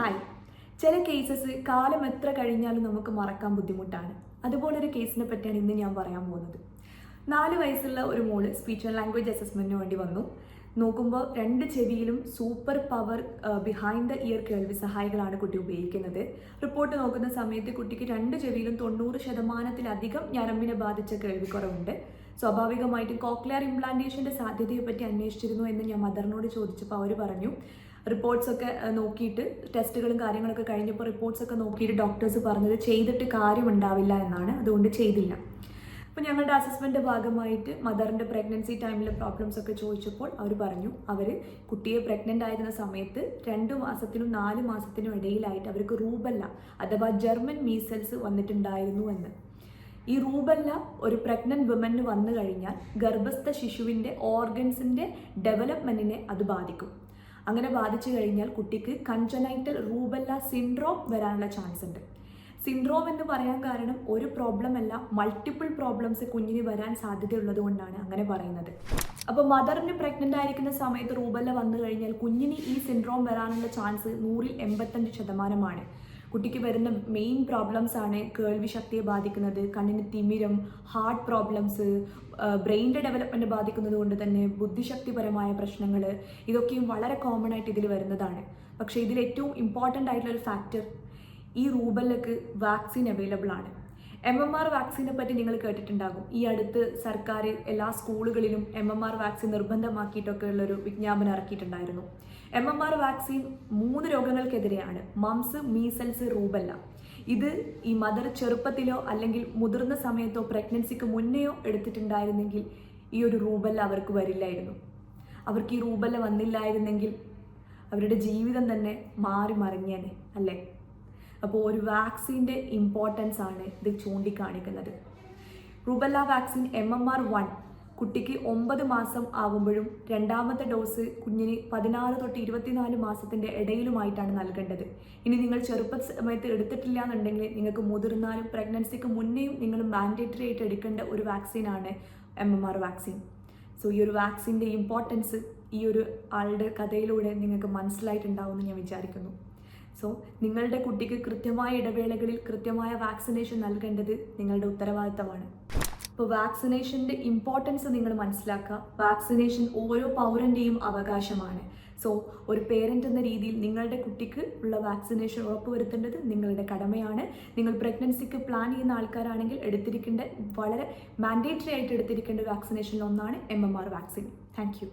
Hi. ചില cases കാലം എത്ര കഴിഞ്ഞാലും നമുക്ക് മറക്കാൻ ബുദ്ധിമുട്ടാണ്. അതുപോലൊരു കേസിനെ പറ്റിയാണ് ഇന്ന് ഞാൻ പറയാൻ പോകുന്നത്. 4 വയസ്സുള്ള ഒരു മോള് സ്പീച്ച് ആൻഡ് ലാംഗ്വേജ് അസസ്മെന്റിന് വേണ്ടി വന്നു. നോക്കുമ്പോൾ 2 ചെവിയിലും super power behind the ear കേൾവി സഹായികളാണ് കുട്ടി ഉപയോഗിക്കുന്നത്. റിപ്പോർട്ട് നോക്കുന്ന സമയത്ത് കുട്ടിക്ക് 2 ചെവിയിലും 90% ഞരമ്പിനെ ബാധിച്ച കേൾവിക്കുറവുണ്ട്. സ്വാഭാവികമായിട്ടും കോക്ലിയർ ഇംപ്ലാന്റേഷൻ്റെ സാധ്യതയെ പറ്റി അന്വേഷിച്ചിരുന്നു എന്ന് ഞാൻ മദറിനോട് ചോദിച്ചപ്പോൾ അവർ പറഞ്ഞു, റിപ്പോർട്ട്സ് ഒക്കെ നോക്കിയിട്ട് ടെസ്റ്റുകളും കാര്യങ്ങളൊക്കെ കഴിഞ്ഞപ്പോൾ റിപ്പോർട്ട്സ് ഒക്കെ നോക്കിയിട്ട് ഡോക്ടേഴ്സ് പറഞ്ഞത് ചെയ്തിട്ട് കാര്യമുണ്ടാവില്ല എന്നാണ്, അതുകൊണ്ട് ചെയ്തില്ല. അപ്പോൾ ഞങ്ങളുടെ അസസ്മെൻ്റെ ഭാഗമായിട്ട് മദറിൻ്റെ പ്രഗ്നൻസി ടൈമിലെ പ്രോബ്ലംസ് ഒക്കെ ചോദിച്ചപ്പോൾ അവർ പറഞ്ഞു അവർ കുട്ടിയെ പ്രഗ്നൻ്റ് ആയിരുന്ന സമയത്ത് 2 മാസത്തിനും 4 മാസത്തിനും ഇടയിലായിട്ട് അവർക്ക് റൂബല്ല അഥവാ ജർമ്മൻ മീസൽസ് വന്നിട്ടുണ്ടായിരുന്നു എന്ന്. ഈ റൂബല്ല ഒരു പ്രഗ്നൻറ്റ് വുമന് വന്നു കഴിഞ്ഞാൽ ഗർഭസ്ഥ ശിശുവിൻ്റെ ഓർഗൻസിൻ്റെ ഡെവലപ്മെൻറ്റിനെ അത് ബാധിക്കും. അങ്ങനെ ബാധിച്ചു കഴിഞ്ഞാൽ കുട്ടിക്ക് കൺജനൈറ്റൽ റൂബല്ല സിൻഡ്രോം വരാനുള്ള ചാൻസ് ഉണ്ട്. സിൻഡ്രോം എന്ന് പറയാൻ കാരണം ഒരു പ്രോബ്ലം അല്ല, മൾട്ടിപ്പിൾ പ്രോബ്ലംസ് കുഞ്ഞിന് വരാൻ സാധ്യതയുള്ളത് കൊണ്ടാണ് അങ്ങനെ പറയുന്നത്. അപ്പോൾ മദറിന് പ്രഗ്നൻ്റ് ആയിരിക്കുന്ന സമയത്ത് റൂബല്ല വന്നു കഴിഞ്ഞാൽ കുഞ്ഞിന് ഈ സിൻഡ്രോം വരാനുള്ള ചാൻസ് 100-ൽ 85%. കുട്ടിക്ക് വരുന്ന മെയിൻ പ്രോബ്ലംസ് ആണ് കേൾവി ശക്തിയെ ബാധിക്കുന്നത്, കണ്ണിന് തിമിരം, ഹാർട്ട് പ്രോബ്ലംസ്, ബ്രെയിനിൻ്റെ ഡെവലപ്മെൻറ്റ് ബാധിക്കുന്നത് കൊണ്ട് തന്നെ ബുദ്ധിശക്തിപരമായ പ്രശ്നങ്ങൾ, ഇതൊക്കെയും വളരെ കോമൺ ആയിട്ട് ഇതിൽ വരുന്നതാണ്. പക്ഷേ ഇതിൽ ഏറ്റവും ഇമ്പോർട്ടൻ്റ് ആയിട്ടുള്ളൊരു ഫാക്ടർ, ഈ റൂബല്ലക്ക് വാക്സിൻ അവൈലബിൾ ആണ്. MMR വാക്സിനെ പറ്റി നിങ്ങൾ കേട്ടിട്ടുണ്ടാകും. ഈ അടുത്ത് സർക്കാർ എല്ലാ സ്കൂളുകളിലും MMR വാക്സിൻ നിർബന്ധമാക്കിയിട്ടൊക്കെ ഉള്ളൊരു വിജ്ഞാപനം ഇറക്കിയിട്ടുണ്ടായിരുന്നു. MMR വാക്സിൻ 3 രോഗങ്ങൾക്കെതിരെയാണ്: മംസ്, മീസൽസ്, റൂബല്ല. ഇത് ഈ മദർ ചെറുപ്പത്തിലോ അല്ലെങ്കിൽ മുതിർന്ന സമയത്തോ പ്രഗ്നൻസിക്ക് മുന്നെയോ എടുത്തിട്ടുണ്ടായിരുന്നെങ്കിൽ ഈ ഒരു റൂബല്ല അവർക്ക് വരില്ലായിരുന്നു. അവർക്ക് ഈ റൂബല്ല വന്നില്ലായിരുന്നെങ്കിൽ അവരുടെ ജീവിതം തന്നെ മാറി മറിഞ്ഞേനെ അല്ലേ? അപ്പോൾ ഒരു വാക്സിൻ്റെ ഇമ്പോർട്ടൻസ് ആണ് ഇത് ചൂണ്ടിക്കാണിക്കുന്നത്. റൂബല്ല വാക്സിൻ MMR1 കുട്ടിക്ക് 9 മാസം ആകുമ്പോഴും 2ാമത്തെ ഡോസ് കുഞ്ഞിന് 16 തൊട്ട് 24 മാസത്തിൻ്റെ ഇടയിലുമായിട്ടാണ് നൽകേണ്ടത്. ഇനി നിങ്ങൾ ചെറുപ്പ സമയത്ത് എടുത്തിട്ടില്ല എന്നുണ്ടെങ്കിൽ നിങ്ങൾക്ക് മുതിർന്നാലും പ്രഗ്നൻസിക്ക് മുന്നേയും നിങ്ങൾ മാൻഡേറ്ററി ആയിട്ട് എടുക്കേണ്ട ഒരു വാക്സിനാണ് MMR വാക്സിൻ. സോ ഈ ഒരു വാക്സിൻ്റെ ഇമ്പോർട്ടൻസ് ഈ ഒരു ആളുടെ കഥയിലൂടെ നിങ്ങൾക്ക് മനസ്സിലായിട്ടുണ്ടാവുമെന്ന് ഞാൻ വിചാരിക്കുന്നു. സോ നിങ്ങളുടെ കുട്ടിക്ക് കൃത്യമായ ഇടവേളകളിൽ കൃത്യമായ വാക്സിനേഷൻ നൽകേണ്ടത് നിങ്ങളുടെ ഉത്തരവാദിത്തമാണ്. അപ്പോൾ വാക്സിനേഷൻ്റെ ഇമ്പോർട്ടൻസ് നിങ്ങൾ മനസ്സിലാക്കുക. വാക്സിനേഷൻ ഓരോ പൗരൻ്റെയും അവകാശമാണ്. സോ ഒരു പേരൻ്റ് എന്ന രീതിയിൽ നിങ്ങളുടെ കുട്ടിക്ക് ഉള്ള വാക്സിനേഷൻ ഉറപ്പുവരുത്തേണ്ടത് നിങ്ങളുടെ കടമയാണ്. നിങ്ങൾ പ്രഗ്നൻസിക്ക് പ്ലാൻ ചെയ്യുന്ന ആൾക്കാരാണെങ്കിൽ എടുത്തിരിക്കേണ്ട വളരെ മാൻഡേറ്ററി ആയിട്ട് എടുത്തിരിക്കേണ്ട വാക്സിനേഷനിൽ ഒന്നാണ് MMR വാക്സിൻ. Thank you.